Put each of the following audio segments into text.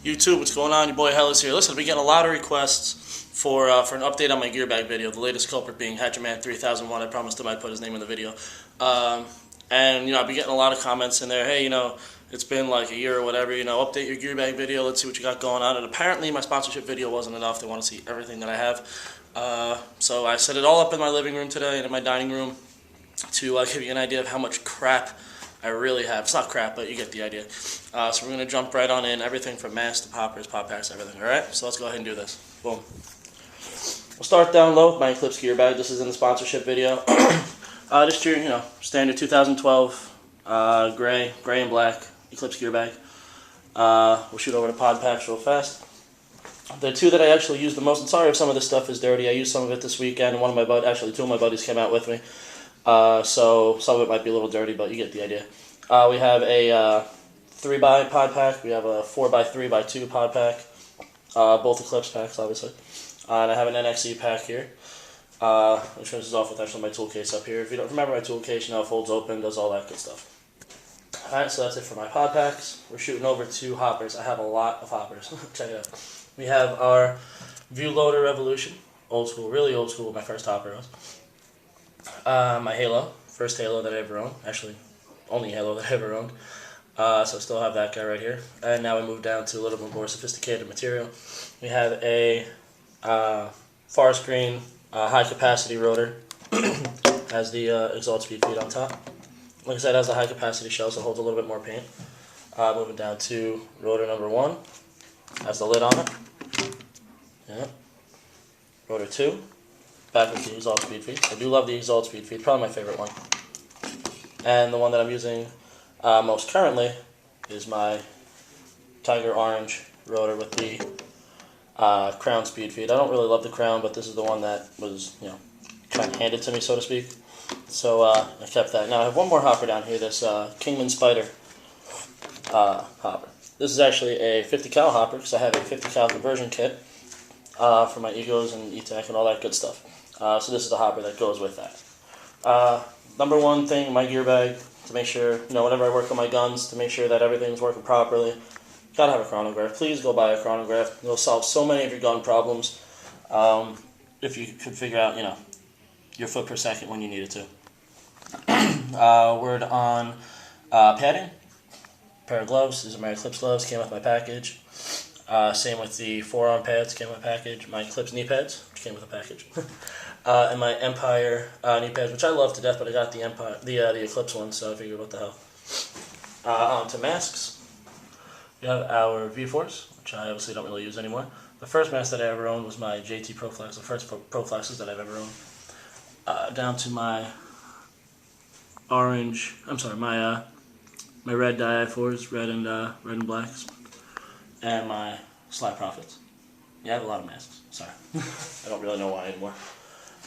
YouTube, what's going on? Your boy HelLLa's here. Listen, I've been getting a lot of requests for an update on my gear bag video. The latest culprit being Hatcherman 3001. I promised him I'd put his name in the video. And I've been getting a lot of comments in there. Hey, it's been like a year or whatever. Update your gear bag video. Let's see what you got going on. And apparently my sponsorship video wasn't enough. They want to see everything that I have. So I set it all up in my living room today and in my dining room to give you an idea of how much crap I really have. It's not crap, but you get the idea. So we're going to jump right on in. Everything from masks to poppers, pop packs, everything. Alright? So let's go ahead and do this. Boom. We'll start down low with my Eclipse gear bag. This is in the sponsorship video. Just your, standard 2012 gray and black Eclipse gear bag. We'll shoot over the pod packs real fast. The two that I actually use the most, and sorry if some of this stuff is dirty. I used some of it this weekend, and two of my buddies came out with me. So some of it might be a little dirty, but you get the idea. We have a 3x pod pack. We have a 4x3x2 pod pack. Both Eclipse packs, obviously. And I have an NXE pack here, which finishes off with actually my tool case up here. If you don't remember my tool case, it folds open, does all that good stuff. Alright, so that's it for my pod packs. We're shooting over to hoppers. I have a lot of hoppers. Check it out. We have our View Loader Revolution. Old school, really old school, my first hopper was. My Halo, first Halo that I ever owned. Actually, only Halo that I ever owned. So I still have that guy right here. And now we move down to a little bit more sophisticated material. We have a forest green high capacity rotor. Has the exhaust speed feed on top. Like I said, it has a high capacity shell, so it holds a little bit more paint. Moving down to rotor number 1. Has the lid on it. Yeah. Rotor 2. Back with the exhaust speed feed. I do love the exhaust speed feed, probably my favorite one. And the one that I'm using most currently is my Tiger Orange rotor with the crown speed feed. I don't really love the crown, but this is the one that was, kind of handed to me, so to speak. So I kept that. Now I have one more hopper down here, this Kingman Spider hopper. This is actually a 50 cal hopper because I have a 50 cal conversion kit for my Egos and E-Tech and all that good stuff. So this is the hopper that goes with that. Number one thing in my gear bag to make sure, whenever I work on my guns, to make sure that everything's working properly, gotta have a chronograph. Please go buy a chronograph. It'll solve so many of your gun problems if you could figure out, your foot per second when you need it to. Word on padding. Pair of gloves. These are my Eclipse gloves. Came with my package. Same with the forearm pads. Came with a package. My Eclipse knee pads, which came with a package. And my Empire knee pads, which I love to death, but I got the Eclipse one, so I figured, what the hell. On to masks. We have our V-Force, which I obviously don't really use anymore. The first mask that I ever owned was my JT Proflex, the first Proflexes that I've ever owned. Down to my orange, my red Di-4s, red and blacks, and my Sly Profits. Yeah, I have a lot of masks. Sorry, I don't really know why anymore.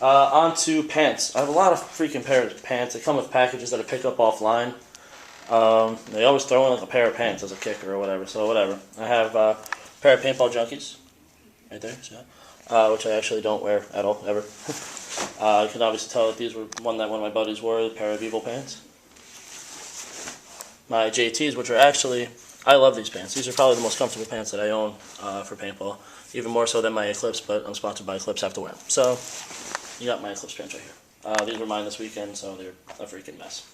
On to pants. I have a lot of freaking pairs of pants. They come with packages that I pick up offline. They always throw in like a pair of pants as a kicker or whatever. So whatever. I have a pair of Paintball Junkies, right there. So, which I actually don't wear at all ever. You can obviously tell that these were one of my buddies wore, a pair of Evil pants. My JTs, which are actually, I love these pants. These are probably the most comfortable pants that I own for paintball. Even more so than my Eclipse, but I'm sponsored by Eclipse, I have to wear them. So, you got my Eclipse pants right here. These were mine this weekend, so they're a freaking mess.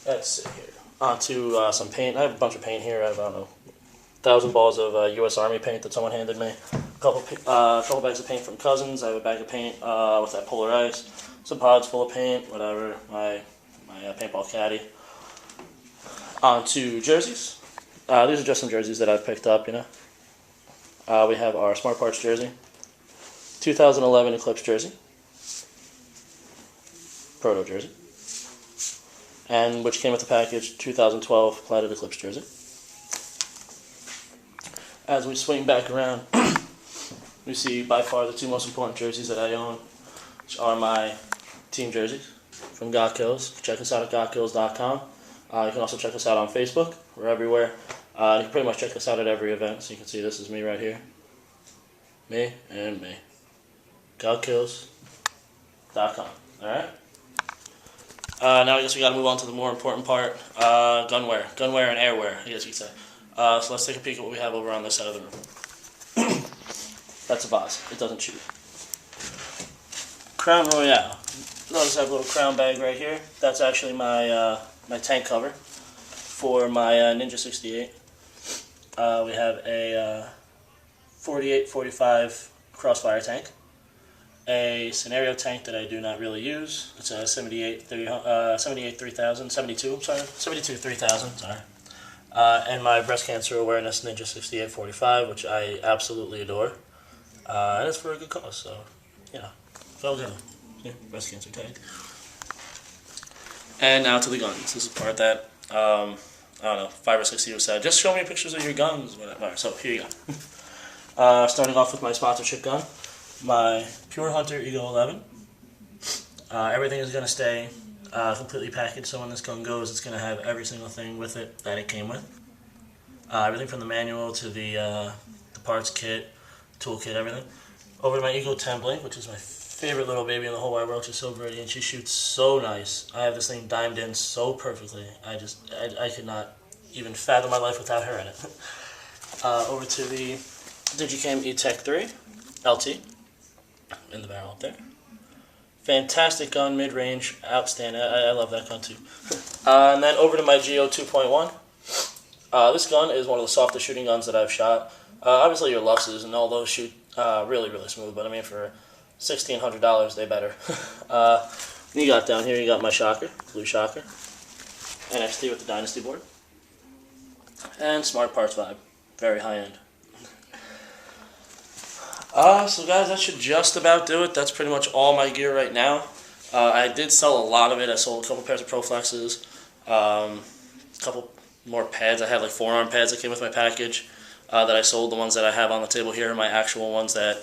Let's see here. On to some paint. I have a bunch of paint here. I have, 1,000 balls of U.S. Army paint that someone handed me. A couple bags of paint from Cousins. I have a bag of paint with that Polar Ice. Some pods full of paint, whatever. My paintball caddy. On to jerseys. These are just some jerseys that I've picked up, We have our Smart Parts jersey. 2011 Eclipse jersey. Proto jersey. And which came with the package, 2012 Plated Eclipse jersey. As we swing back around, we see by far the two most important jerseys that I own, which are my team jerseys from Got Kills. Check us out at gotkills.com. You can also check us out on Facebook. We're everywhere. You can pretty much check us out at every event. So you can see this is me right here. Me and me. gotkills.com. Alright? Now I guess we got to move on to the more important part, gunwear and airwear, I guess you could say. So let's take a peek at what we have over on this side of the room. That's a vase. It doesn't shoot. Crown Royale. Notice I have a little crown bag right here. That's actually my my tank cover for my Ninja 68. We have a 48-45 Crossfire tank, a scenario tank that I do not really use. It's a 72 3000, sorry. And my breast cancer awareness Ninja 6845, which I absolutely adore. And it's for a good cause, so, you know, so good. Yeah, breast cancer tag. And now to the guns. This is the part that, I don't know, 5 or 6 of you said, just show me pictures of your guns. Whatever. So, here you go. Starting off with my sponsorship gun, my Pure Hunter Eagle 11. Everything is going to stay completely packaged, so when this gun goes, it's going to have every single thing with it that it came with. Everything from the manual to the parts kit, tool kit, everything. Over to my Eagle 10 Blink, which is my favorite little baby in the whole wide world. She's so pretty and she shoots so nice. I have this thing dimed in so perfectly. I could not even fathom my life without her in it. Over to the Digicam E-Tech 3 LT in the barrel up there. Fantastic gun, mid-range, outstanding. I love that gun too. And then over to my Geo 2.1. This gun is one of the softest shooting guns that I've shot. Obviously your Luxes and all those shoot really, really smooth, but I mean for $1,600 they better. You got down here, you got my shocker, blue shocker, NXT with the Dynasty board, and Smart Parts Vibe, very high end. So guys, that should just about do it. That's pretty much all my gear right now. I did sell a lot of it. I sold a couple pairs of Pro Flexes, a couple more pads. I had like forearm pads that came with my package that I sold. The ones that I have on the table here are my actual ones that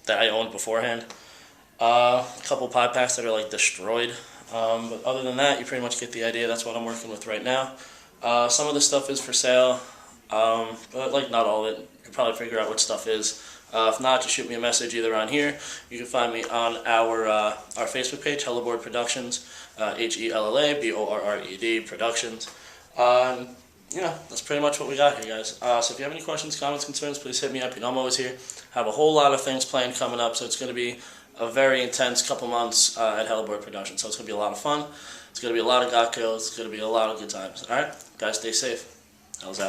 that I owned beforehand. A couple pod packs that are like destroyed. But other than that, you pretty much get the idea. That's what I'm working with right now. Some of the stuff is for sale, but like not all of it. You can probably figure out what stuff is. If not, just shoot me a message either on here. You can find me on our Facebook page, HelLLa's Productions, HelLLaBORRED Productions. Yeah, that's pretty much what we got here, guys. So if you have any questions, comments, concerns, please hit me up. You know I'm always here. Have a whole lot of things planned coming up, so it's going to be a very intense couple months at HelLLa's Productions. So it's going to be a lot of fun. It's going to be a lot of got kills. It's going to be a lot of good times. All right, guys, stay safe. HelLLa's out.